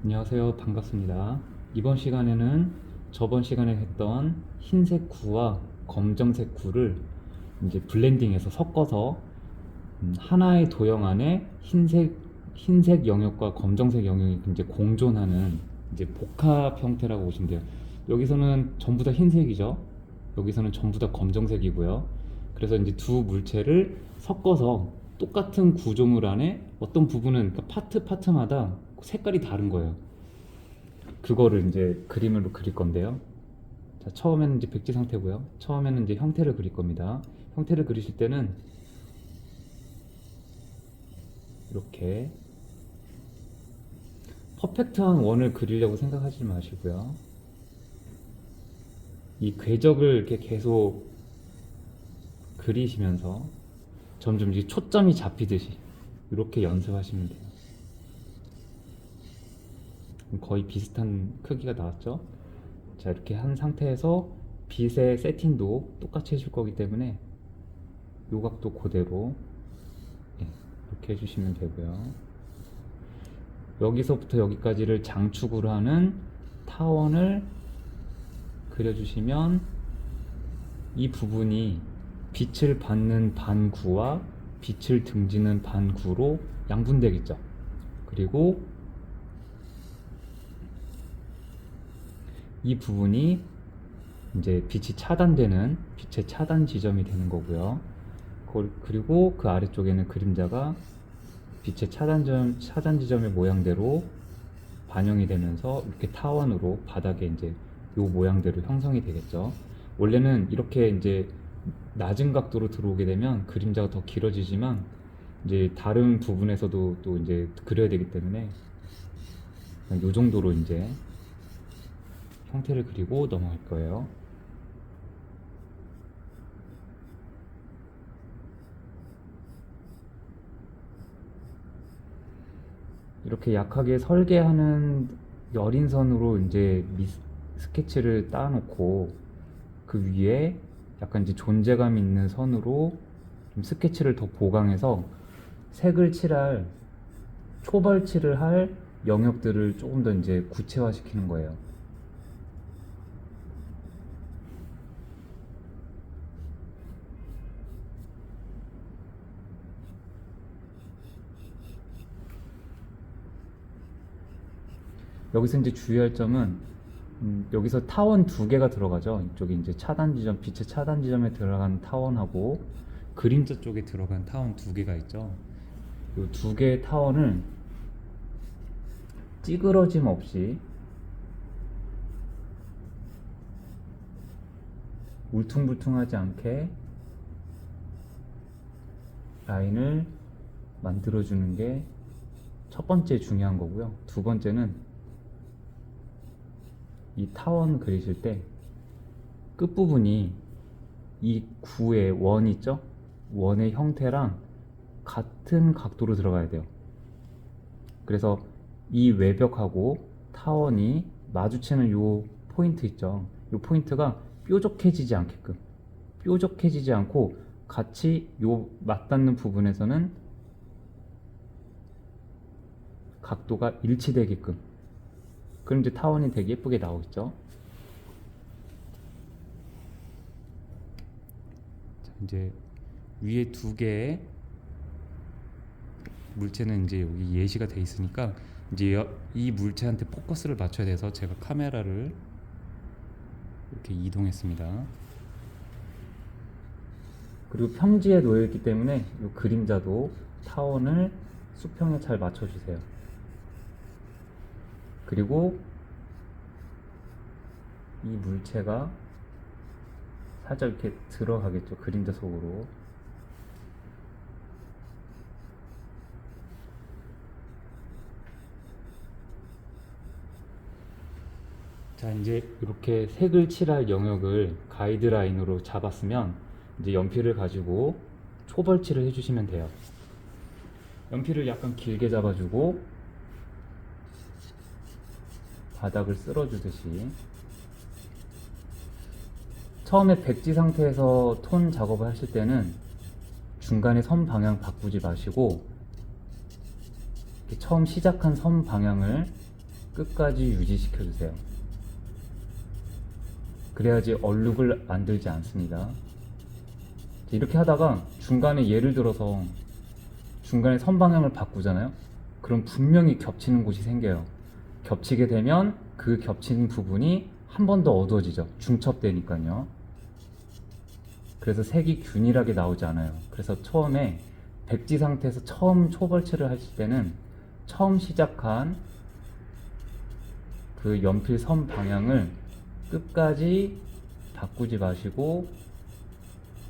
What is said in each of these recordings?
안녕하세요. 반갑습니다. 이번 시간에는 저번 시간에 했던 흰색 구와 검정색 구를 이제 블렌딩해서 섞어서 하나의 도형 안에 흰색 영역과 검정색 영역이 이제 공존하는 이제 복합 형태라고 보시면 돼요. 여기서는 전부 다 흰색이죠. 여기서는 전부 다 검정색이고요. 그래서 이제 두 물체를 섞어서 똑같은 구조물 안에 어떤 부분은 그러니까 파트마다 색깔이 다른 거예요. 그거를 이제 그림으로 그릴 건데요. 자, 처음에는 이제 백지 상태고요. 처음에는 이제 형태를 그릴 겁니다. 형태를 그리실 때는 이렇게 퍼펙트한 원을 그리려고 생각하지 마시고요. 이 궤적을 이렇게 계속 그리시면서 점점 이제 초점이 잡히듯이 이렇게 연습하시면 돼요. 거의 비슷한 크기가 나왔죠? 자, 이렇게 한 상태에서 빛의 세팅도 똑같이 해줄 거기 때문에 요각도 그대로 이렇게 해주시면 되고요. 여기서부터 여기까지를 장축으로 하는 타원을 그려주시면 이 부분이 빛을 받는 반구와 빛을 등지는 반구로 양분되겠죠. 그리고 이 부분이 이제 빛이 차단되는 빛의 차단 지점이 되는 거고요. 그리고 그 아래쪽에는 그림자가 빛의 차단 지점의 모양대로 반영이 되면서 이렇게 타원으로 바닥에 이제 요 모양대로 형성이 되겠죠. 원래는 이렇게 이제 낮은 각도로 들어오게 되면 그림자가 더 길어지지만 이제 다른 부분에서도 또 이제 그려야 되기 때문에 요 정도로 이제 형태를 그리고 넘어갈 거예요. 이렇게 약하게 설계하는 여린 선으로 이제 스케치를 따놓고 그 위에 약간 이제 존재감 있는 선으로 좀 스케치를 더 보강해서 색을 칠할 초벌칠을 할 영역들을 조금 더 이제 구체화시키는 거예요. 여기서 이제 주의할 점은 여기서 타원 두 개가 들어가죠. 이쪽에 이제 차단 지점, 빛의 차단 지점에 들어간 타원하고 그림자 쪽에 들어간 타원 두 개가 있죠. 이 두 개의 타원을 찌그러짐 없이 울퉁불퉁하지 않게 라인을 만들어주는 게 첫 번째 중요한 거고요. 두 번째는 이 타원 그리실 때 끝부분이 이 구의 원 있죠? 원의 형태랑 같은 각도로 들어가야 돼요. 그래서 이 외벽하고 타원이 마주치는 요 포인트 있죠? 요 포인트가 뾰족해지지 않게끔, 뾰족해지지 않고 같이 요 맞닿는 부분에서는 각도가 일치되게끔, 그럼 이제 타원이 되게 예쁘게 나오겠죠. 자, 이제 위에 두 개의 물체는 이제 여기 예시가 돼 있으니까 이제 이 물체한테 포커스를 맞춰야 돼서 제가 카메라를 이렇게 이동했습니다. 그리고 평지에 놓여 있기 때문에 이 그림자도 타원을 수평에 잘 맞춰주세요. 그리고 이 물체가 살짝 이렇게 들어가겠죠. 그림자 속으로. 자, 이제 이렇게 색을 칠할 영역을 가이드라인으로 잡았으면 이제 연필을 가지고 초벌칠을 해주시면 돼요. 연필을 약간 길게 잡아주고 바닥을 쓸어주듯이, 처음에 백지 상태에서 톤 작업을 하실 때는 중간에 선 방향 바꾸지 마시고 처음 시작한 선 방향을 끝까지 유지시켜 주세요. 그래야지 얼룩을 만들지 않습니다. 이렇게 하다가 중간에 예를 들어서 중간에 선 방향을 바꾸잖아요. 그럼 분명히 겹치는 곳이 생겨요. 겹치게 되면 그 겹치는 부분이 한 번 더 어두워지죠. 중첩되니까요. 그래서 색이 균일하게 나오지 않아요. 그래서 처음에 백지 상태에서 처음 초벌칠을 하실 때는 처음 시작한 그 연필 선 방향을 끝까지 바꾸지 마시고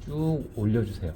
쭉 올려주세요.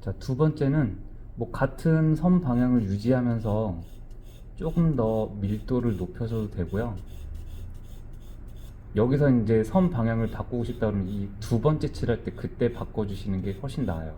자, 두 번째는 뭐 같은 선 방향을 유지하면서 조금 더 밀도를 높여줘도 되고요. 여기서 이제 선 방향을 바꾸고 싶다 그러면 이 두 번째 칠할 때 그때 바꿔주시는 게 훨씬 나아요.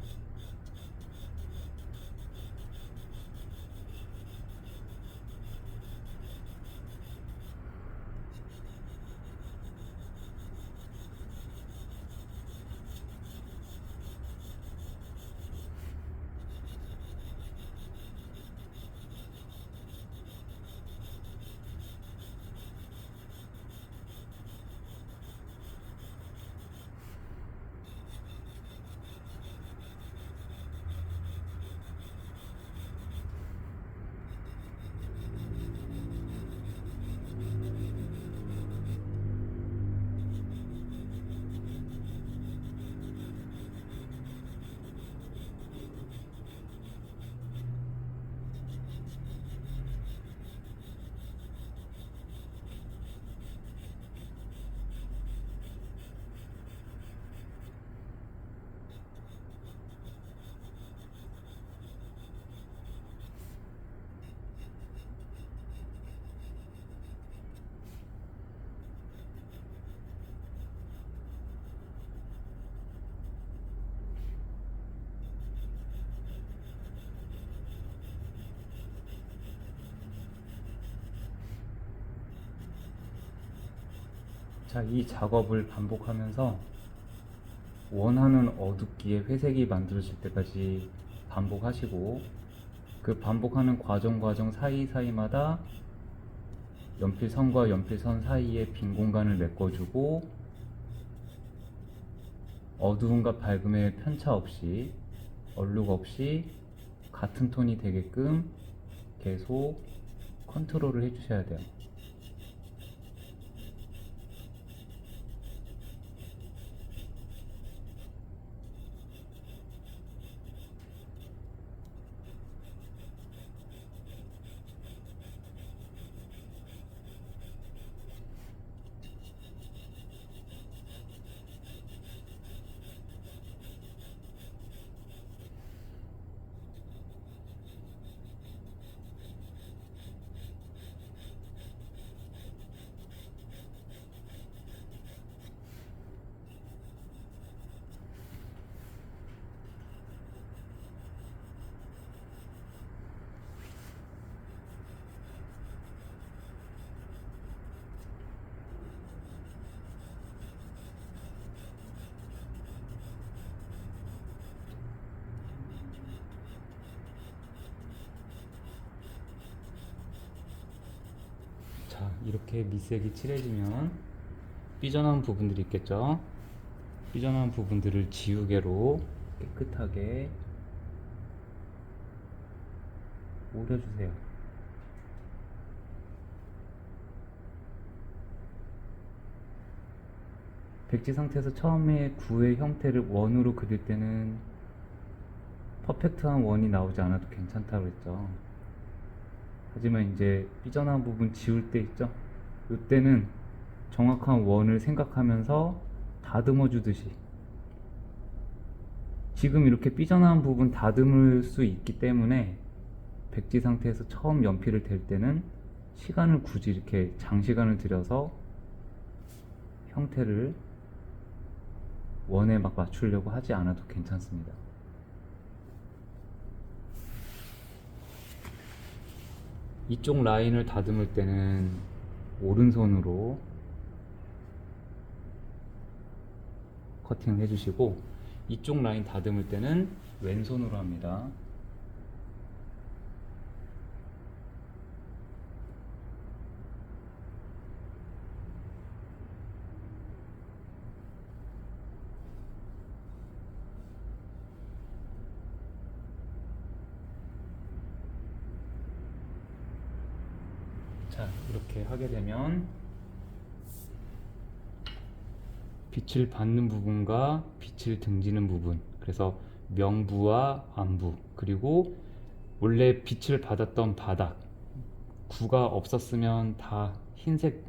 자, 이 작업을 반복하면서 원하는 어둡기의 회색이 만들어질 때까지 반복하시고 그 반복하는 과정 사이사이마다 연필선과 연필선 사이에 빈 공간을 메꿔주고 어두움과 밝음의 편차 없이 얼룩 없이 같은 톤이 되게끔 계속 컨트롤을 해주셔야 돼요. 자, 이렇게 밑색이 칠해지면 삐져나온 부분들이 있겠죠. 삐져나온 부분들을 지우개로 깨끗하게 오려주세요. 백지 상태에서 처음에 구의 형태를 원으로 그릴 때는 퍼펙트한 원이 나오지 않아도 괜찮다고 그랬죠. 하지만 이제 삐져나온 부분 지울 때 있죠. 이때는 정확한 원을 생각하면서 다듬어 주듯이, 지금 이렇게 삐져나온 부분 다듬을 수 있기 때문에 백지 상태에서 처음 연필을 댈 때는 시간을 굳이 이렇게 장시간을 들여서 형태를 원에 막 맞추려고 하지 않아도 괜찮습니다. 이쪽 라인을 다듬을 때는 오른손으로 커팅을 해주시고, 이쪽 라인 다듬을 때는 왼손으로 합니다. 자, 이렇게 하게 되면 빛을 받는 부분과 빛을 등지는 부분, 그래서 명부와 안부, 그리고 원래 빛을 받았던 바닥, 구가 없었으면 다 흰색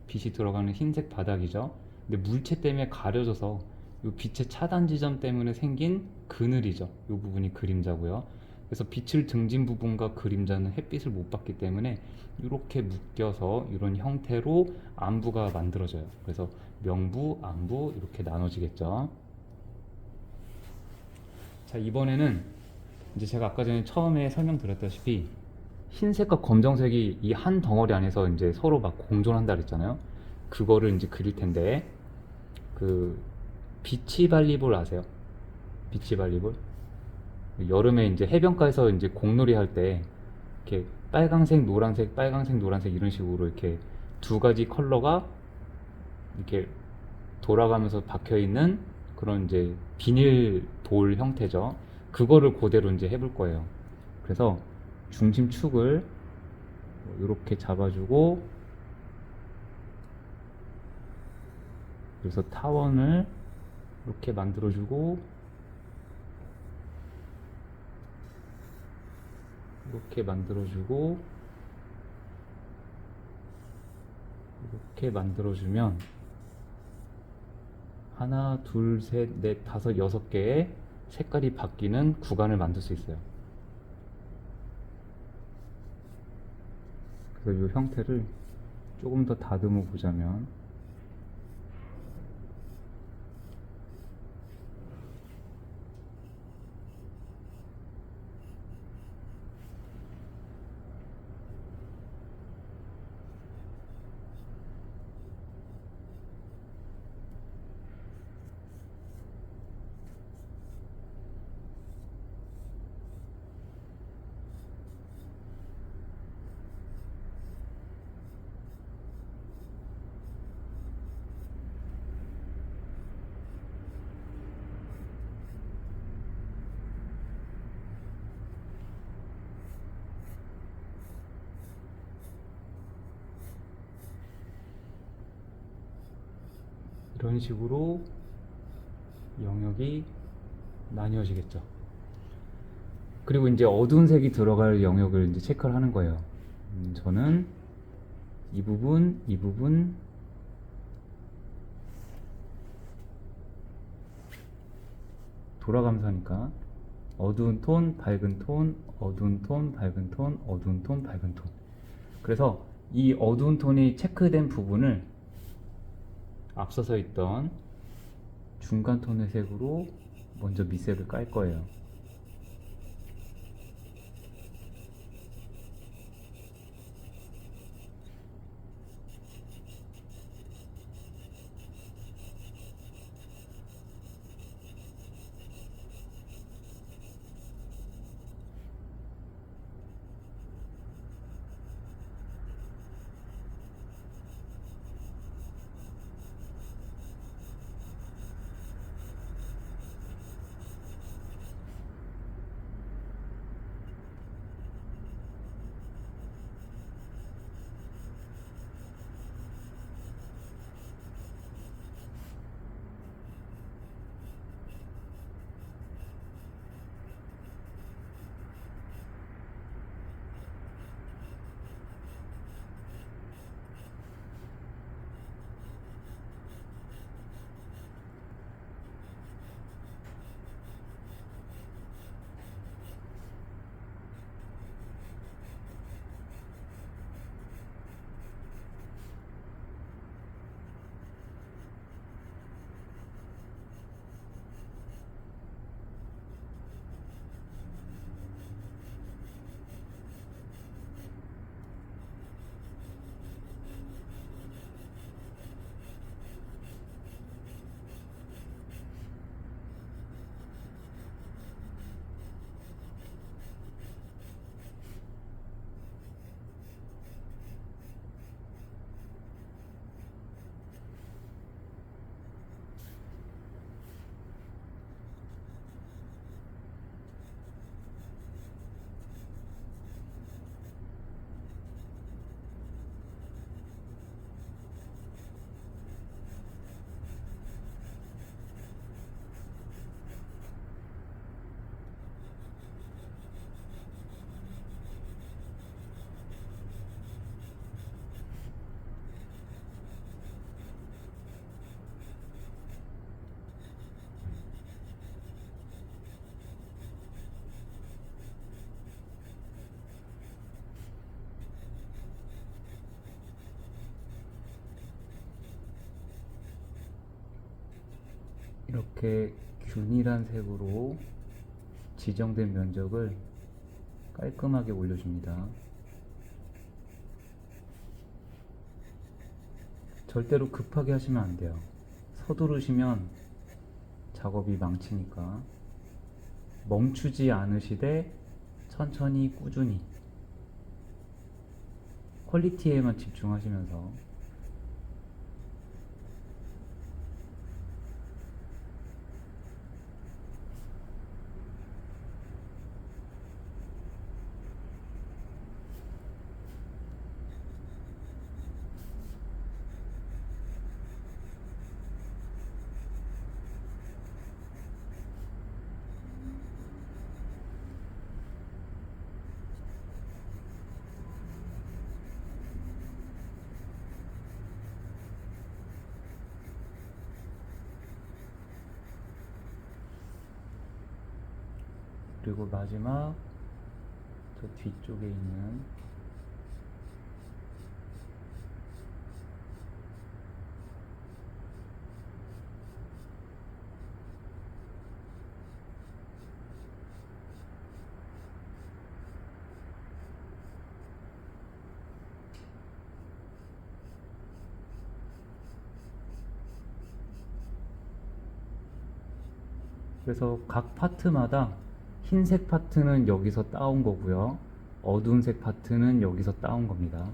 빛이 들어가는 흰색 바닥이죠. 근데 물체 때문에 가려져서 이 빛의 차단 지점 때문에 생긴 그늘이죠. 이 부분이 그림자고요. 그래서 빛을 등진 부분과 그림자는 햇빛을 못 받기 때문에 이렇게 묶여서 이런 형태로 안부가 만들어져요. 그래서 명부, 안부 이렇게 나눠지겠죠. 자, 이번에는 이제 제가 아까 전에 처음에 설명드렸다시피 흰색과 검정색이 이 한 덩어리 안에서 이제 서로 막 공존한다 그랬잖아요. 그거를 이제 그릴 텐데, 그 비치 발리볼 아세요? 비치 발리볼? 여름에 이제 해변가에서 이제 공놀이 할 때 이렇게 빨강색, 노란색, 빨강색, 노란색 이런 식으로 이렇게 두 가지 컬러가 이렇게 돌아가면서 박혀 있는 그런 이제 비닐 돌 형태죠. 그거를 그대로 이제 해볼 거예요. 그래서 중심축을 이렇게 잡아주고, 그래서 타원을 이렇게 만들어주고, 이렇게 만들어주고, 이렇게 만들어주면 하나, 둘, 셋, 넷, 다섯, 여섯 개의 색깔이 바뀌는 구간을 만들 수 있어요. 그래서 이 형태를 조금 더 다듬어 보자면, 이런 식으로 영역이 나뉘어지겠죠. 그리고 이제 어두운 색이 들어갈 영역을 이제 체크를 하는 거예요. 저는 이 부분, 이 부분, 돌아가면서 하니까 어두운 톤, 밝은 톤, 어두운 톤, 밝은 톤, 어두운 톤, 밝은 톤. 그래서 이 어두운 톤이 체크된 부분을 앞서서 있던 중간 톤의 색으로 먼저 밑색을 깔 거예요. 이렇게 균일한 색으로 지정된 면적을 깔끔하게 올려줍니다. 절대로 급하게 하시면 안 돼요. 서두르시면 작업이 망치니까 멈추지 않으시되 천천히 꾸준히 퀄리티에만 집중하시면서. 그리고 마지막 저 뒤쪽에 있는 그래서 각 파트마다 흰색 파트는 여기서 따온 거고요. 어두운 색 파트는 여기서 따온 겁니다.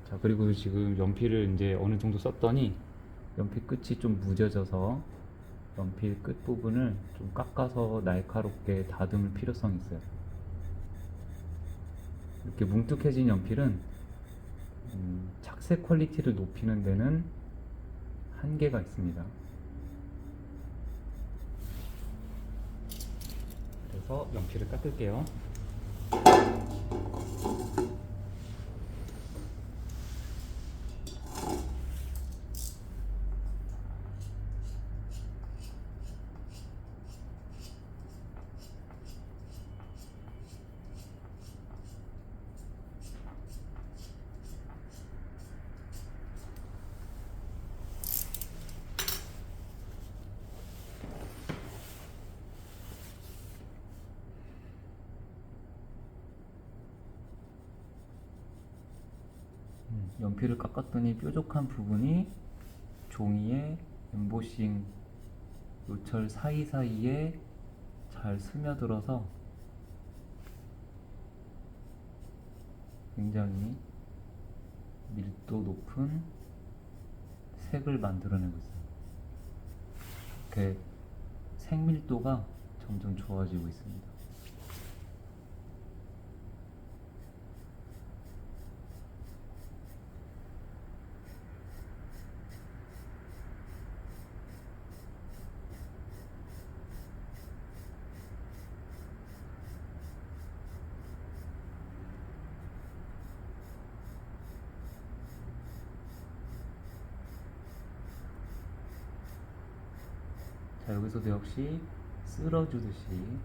자, 그리고 지금 연필을 이제 어느 정도 썼더니 연필 끝이 좀 무뎌져서 연필 끝 부분을 좀 깎아서 날카롭게 다듬을 필요성이 있어요. 이렇게 뭉툭해진 연필은 착색 퀄리티를 높이는 데는 한계가 있습니다. 그래서 연필을 깎을게요. 연필을 깎았더니 뾰족한 부분이 종이에 엠보싱 요철 사이사이에 잘 스며들어서 굉장히 밀도 높은 색을 만들어내고 있어요. 이렇게 생밀도가 점점 좋아지고 있습니다. 자, 여기서도 역시 쓸어주듯이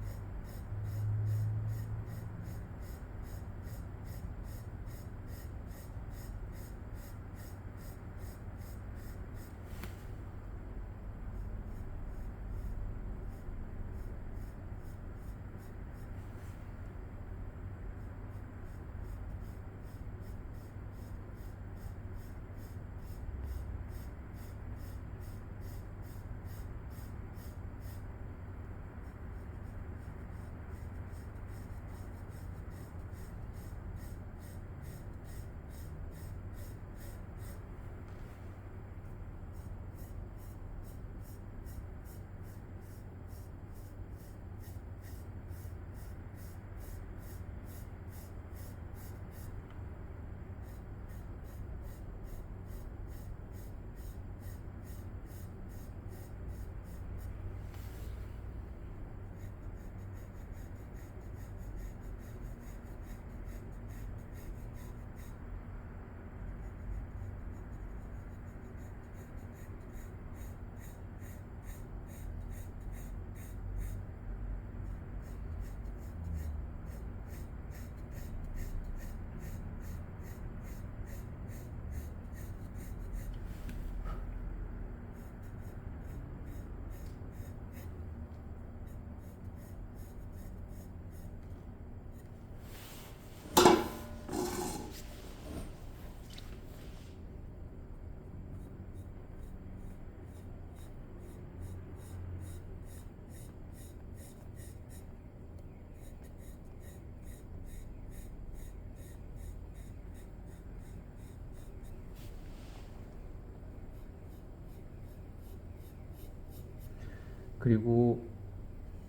그리고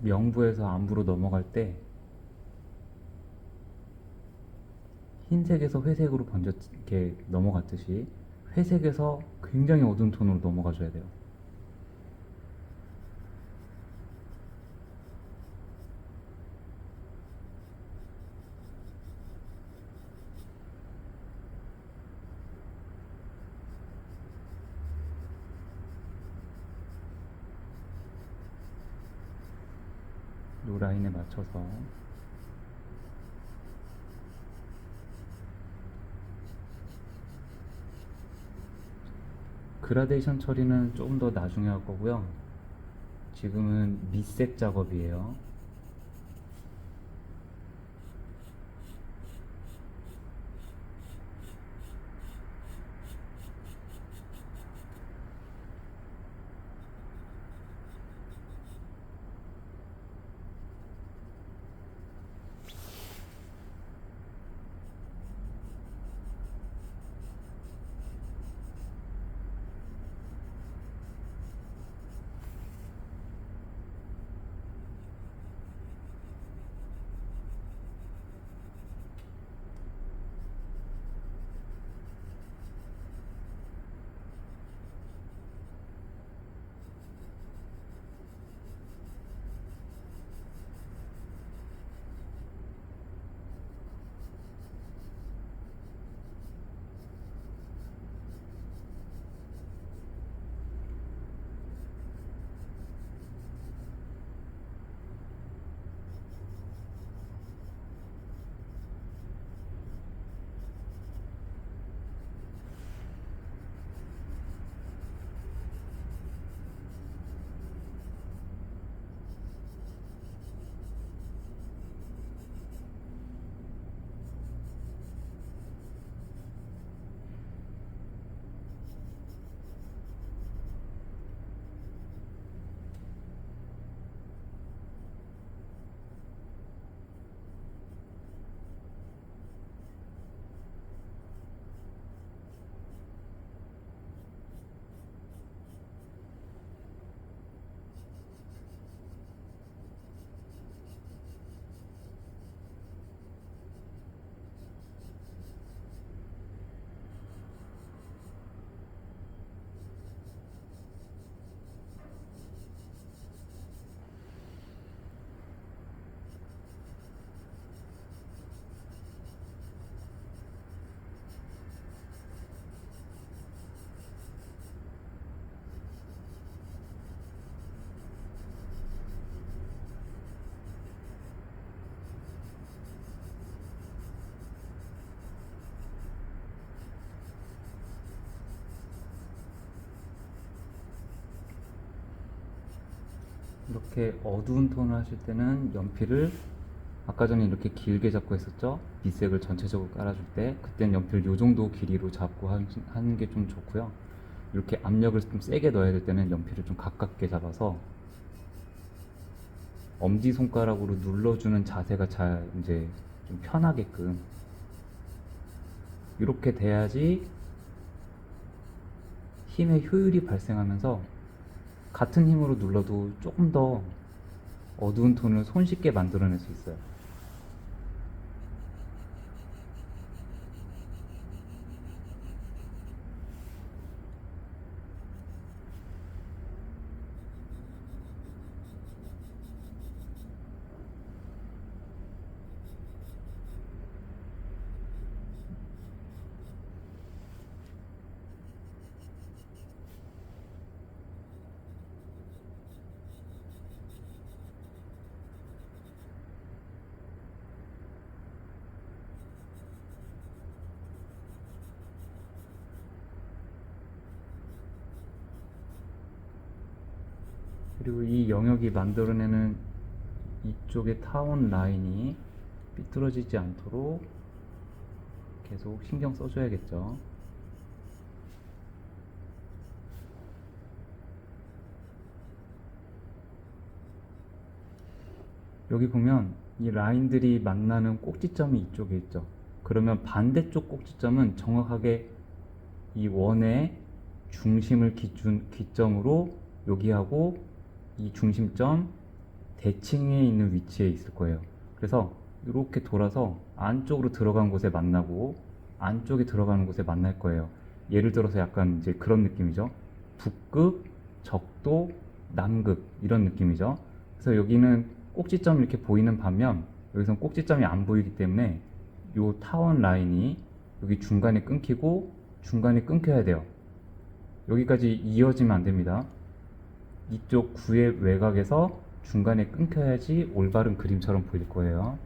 명부에서 안부로 넘어갈 때 흰색에서 회색으로 이렇게 넘어갔듯이 회색에서 굉장히 어두운 톤으로 넘어가 줘야 돼요. 이 라인에 맞춰서 그라데이션 처리는 조금 더 나중에 할 거고요. 지금은 밑색 작업이에요. 이렇게 어두운 톤을 하실 때는 연필을 아까 전에 이렇게 길게 잡고 했었죠. 밑색을 전체적으로 깔아줄 때 그때는 연필 요 정도 길이로 잡고 하는 게 좀 좋고요. 이렇게 압력을 좀 세게 넣어야 될 때는 연필을 좀 가깝게 잡아서 엄지손가락으로 눌러주는 자세가 잘 이제 좀 편하게끔 이렇게 돼야지 힘의 효율이 발생하면서 같은 힘으로 눌러도 조금 더 어두운 톤을 손쉽게 만들어낼 수 있어요. 그리고 이 영역이 만들어내는 이쪽의 타원 라인이 삐뚤어지지 않도록 계속 신경 써줘야겠죠. 여기 보면 이 라인들이 만나는 꼭지점이 이쪽에 있죠. 그러면 반대쪽 꼭지점은 정확하게 이 원의 중심을 기점으로 여기하고 이 중심점 대칭에 있는 위치에 있을 거예요. 그래서 이렇게 돌아서 안쪽으로 들어간 곳에 만나고 안쪽에 들어가는 곳에 만날 거예요. 예를 들어서 약간 이제 그런 느낌이죠. 북극, 적도, 남극 이런 느낌이죠. 그래서 여기는 꼭지점이 이렇게 보이는 반면 여기선 꼭지점이 안 보이기 때문에 이 타원 라인이 여기 중간에 끊기고 중간에 끊겨야 돼요. 여기까지 이어지면 안 됩니다. 이쪽 구의 외곽에서 중간에 끊겨야지 올바른 그림처럼 보일 거예요.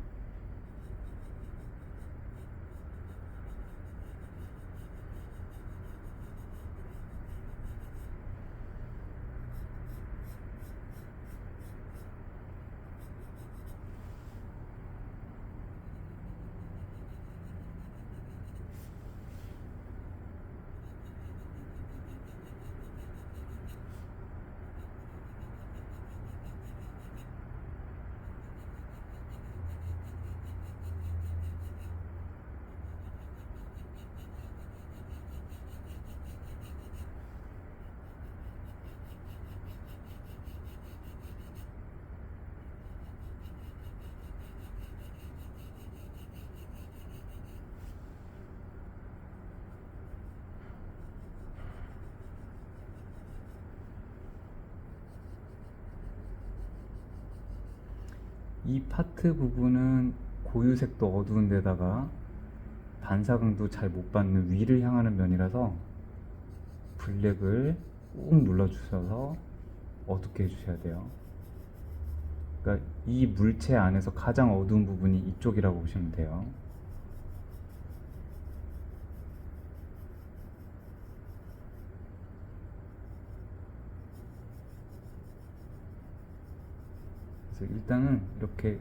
이 파트 부분은 고유색도 어두운 데다가 반사광도 잘 못 받는 위를 향하는 면이라서 블랙을 꾹 눌러주셔서 어둡게 해주셔야 돼요. 그러니까 이 물체 안에서 가장 어두운 부분이 이쪽이라고 보시면 돼요. 그래서 일단은 이렇게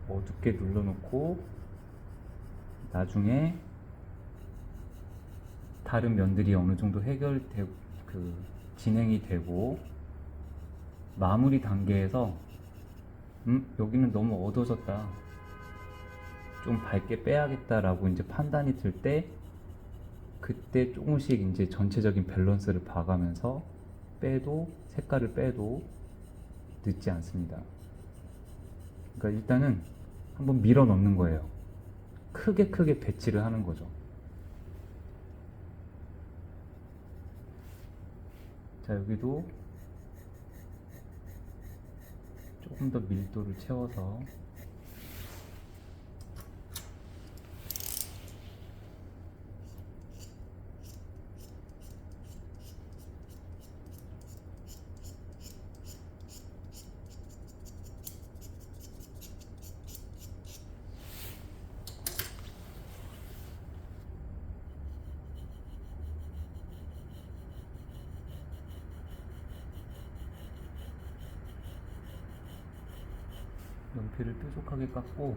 어둡게 눌러놓고 나중에 다른 면들이 어느 정도 해결되고 진행이 되고 마무리 단계에서 여기는 너무 어두워졌다, 좀 밝게 빼야겠다라고 이제 판단이 들 때 그때 조금씩 이제 전체적인 밸런스를 봐가면서 빼도 색깔을 빼도 늦지 않습니다. 그러니까 일단은 한번 밀어 넣는 거예요. 크게 배치를 하는 거죠. 자, 여기도 조금 더 밀도를 채워서 연필을 뾰족하게 깎고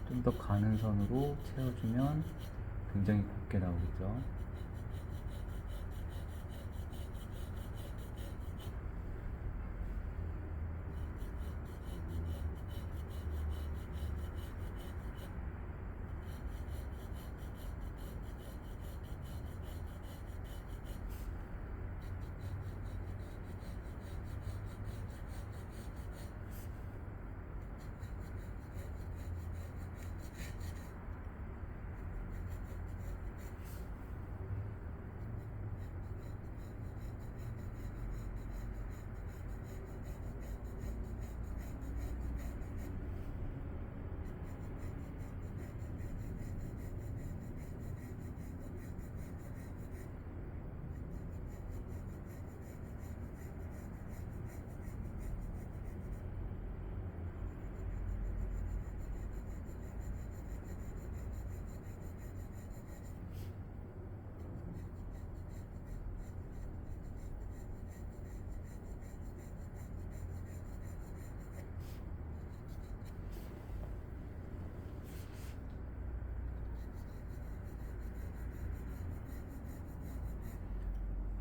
좀 더 가는 선으로 채워주면 굉장히 곱게 나오겠죠.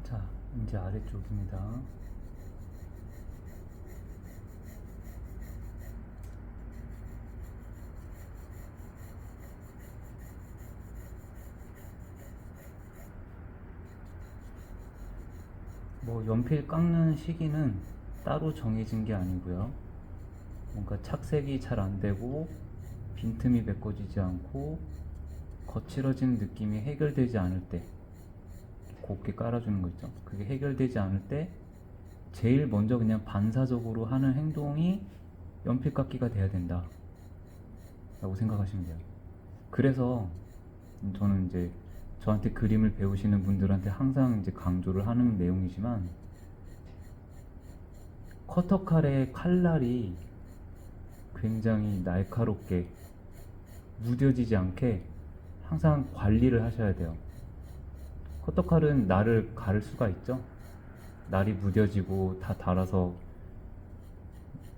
자, 이제 아래쪽입니다. 뭐 연필 깎는 시기는 따로 정해진 게 아니고요. 뭔가 착색이 잘 안 되고 빈틈이 메꿔지지 않고 거칠어진 느낌이 해결되지 않을 때 곱게 깔아주는 거 있죠. 그게 해결되지 않을 때 제일 먼저 그냥 반사적으로 하는 행동이 연필 깎기가 돼야 된다 라고 생각하시면 돼요. 그래서 저는 이제 저한테 그림을 배우시는 분들한테 항상 이제 강조를 하는 내용이지만, 커터칼의 칼날이 굉장히 날카롭게 무뎌지지 않게 항상 관리를 하셔야 돼요. 커터칼은 날을 가를 수가 있죠. 날이 무뎌지고 다 닳아서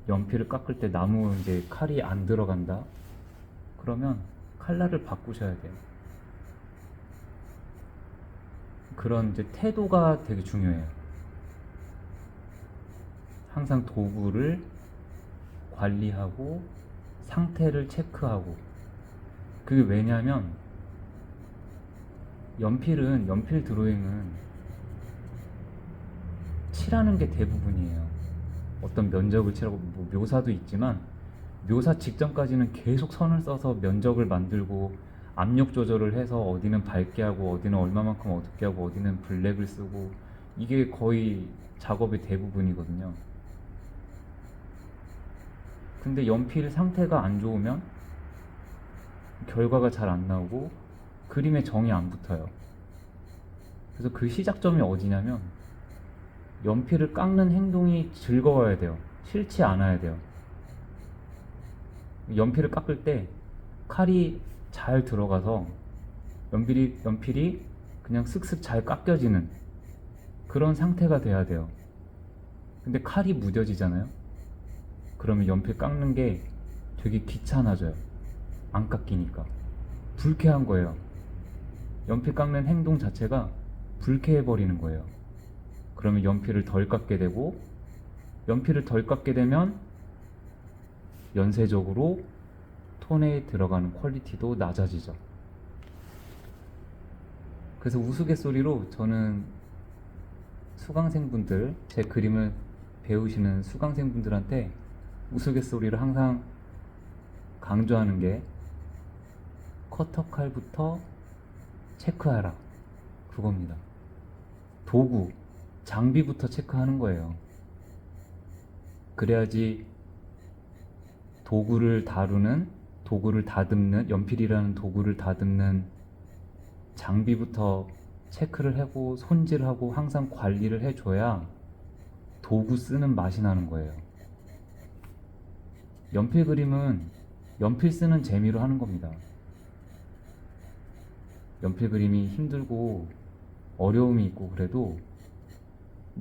연필을 깎을 때 나무 이제 칼이 안 들어간다. 그러면 칼날을 바꾸셔야 돼요. 그런 이제 태도가 되게 중요해요. 항상 도구를 관리하고 상태를 체크하고. 그게 왜냐면 연필 드로잉은 칠하는 게 대부분이에요. 어떤 면적을 칠하고 뭐 묘사도 있지만 묘사 직전까지는 계속 선을 써서 면적을 만들고 압력 조절을 해서 어디는 밝게 하고 어디는 얼마만큼 어둡게 하고 어디는 블랙을 쓰고, 이게 거의 작업의 대부분이거든요. 근데 연필 상태가 안 좋으면 결과가 잘 안 나오고 그림에 정이 안 붙어요. 그래서 그 시작점이 어디냐면 연필을 깎는 행동이 즐거워야 돼요. 싫지 않아야 돼요. 연필을 깎을 때 칼이 잘 들어가서 연필이 그냥 슥슥 잘 깎여지는 그런 상태가 돼야 돼요. 근데 칼이 무뎌지잖아요. 그러면 연필 깎는 게 되게 귀찮아져요. 안 깎이니까. 불쾌한 거예요. 연필 깎는 행동 자체가 불쾌해버리는 거예요. 그러면 연필을 덜 깎게 되고, 연필을 덜 깎게 되면 연쇄적으로 톤에 들어가는 퀄리티도 낮아지죠. 그래서 우스갯소리로 저는 수강생분들, 제 그림을 배우시는 수강생분들한테 우스갯소리를 항상 강조하는 게, 커터칼부터 체크하라, 그겁니다. 도구, 장비부터 체크하는 거예요. 그래야지 도구를 다듬는, 연필이라는 도구를 다듬는 장비부터 체크를 하고 손질하고 항상 관리를 해줘야 도구 쓰는 맛이 나는 거예요. 연필 그림은 연필 쓰는 재미로 하는 겁니다. 연필 그림이 힘들고 어려움이 있고 그래도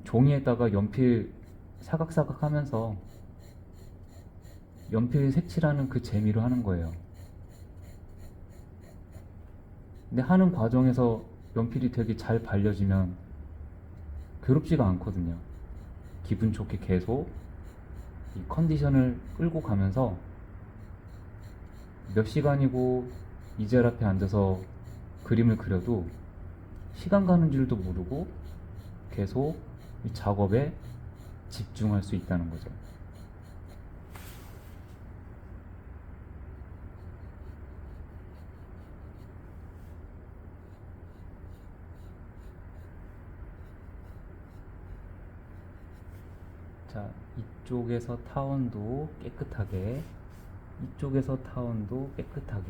종이에다가 연필 사각사각 하면서 연필 색칠하는 그 재미로 하는 거예요. 근데 하는 과정에서 연필이 되게 잘 발려지면 괴롭지가 않거든요. 기분 좋게 계속 이 컨디션을 끌고 가면서 몇 시간이고 이젤 앞에 앉아서 그림을 그려도 시간 가는 줄도 모르고 계속 이 작업에 집중할 수 있다는 거죠. 자, 이쪽에서 타원도 깨끗하게, 이쪽에서 타원도 깨끗하게.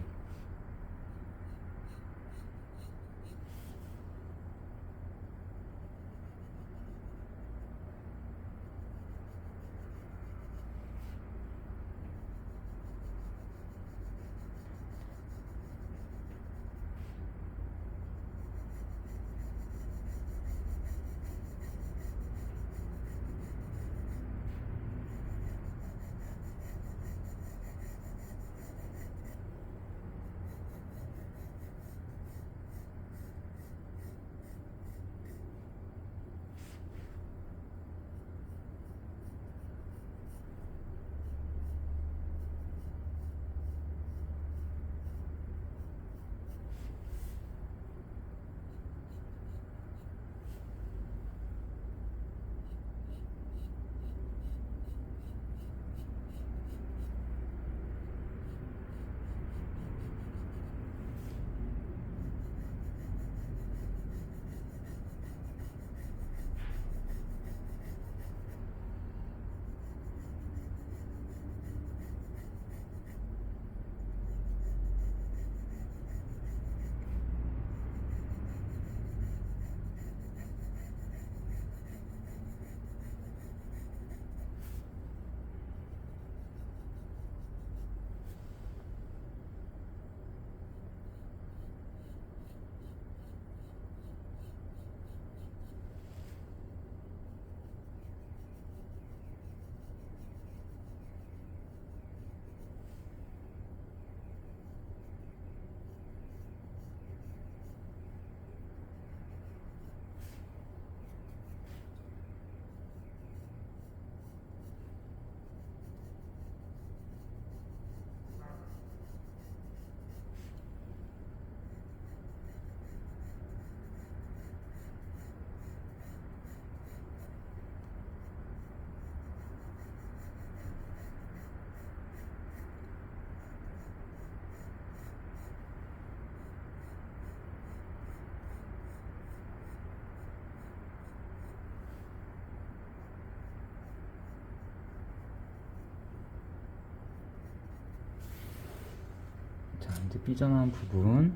이제 삐져나온 부분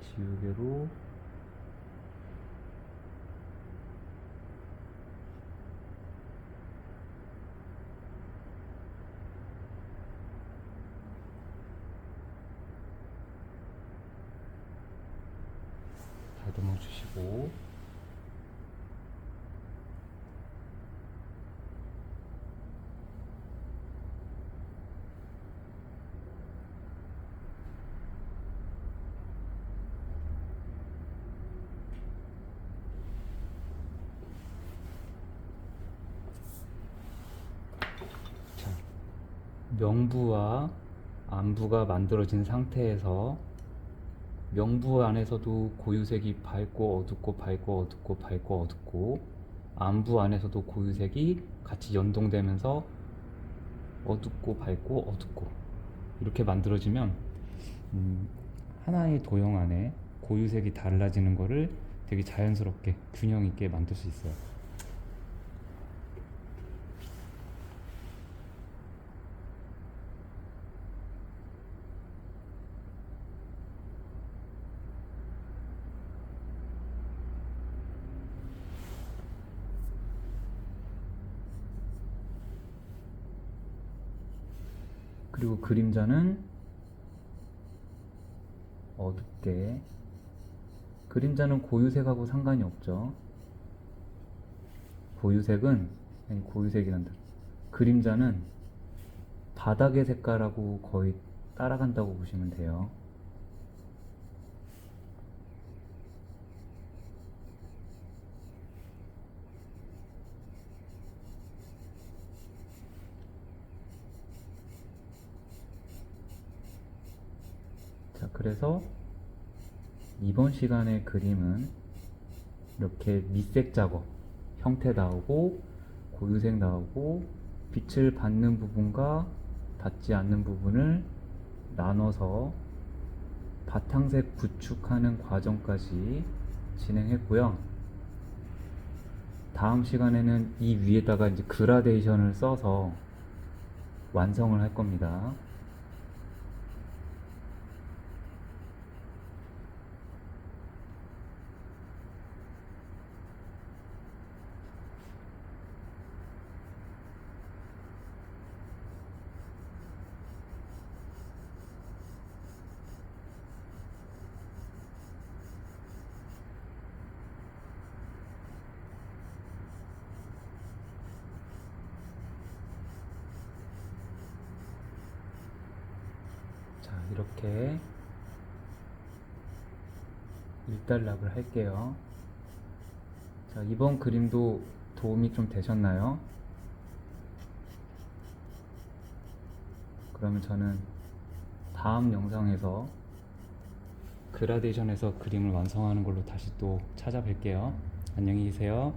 지우개로 다듬어 주시고, 자, 명부와 안부가 만들어진 상태에서 명부 안에서도 고유색이 밝고 어둡고 밝고 어둡고 밝고 어둡고, 안부 안에서도 고유색이 같이 연동되면서 어둡고 밝고 어둡고 이렇게 만들어지면 하나의 도형 안에 고유색이 달라지는 거를 되게 자연스럽게 균형 있게 만들 수 있어요. 그리고 그림자는 어둡게, 그림자는 고유색하고 상관이 없죠. 고유색은, 아니 고유색이란다, 그림자는 바닥의 색깔하고 거의 따라간다고 보시면 돼요. 자, 그래서 이번 시간의 그림은 이렇게 밑색 작업, 형태 나오고 고유색 나오고 빛을 받는 부분과 받지 않는 부분을 나눠서 바탕색 구축하는 과정까지 진행했고요. 다음 시간에는 이 위에다가 이제 그라데이션을 써서 완성을 할 겁니다. 자, 이렇게 일단락을 할게요. 자, 이번 그림도 도움이 좀 되셨나요? 그러면 저는 다음 영상에서 그라데이션에서 그림을 완성하는 걸로 다시 또 찾아뵐게요. 안녕히 계세요.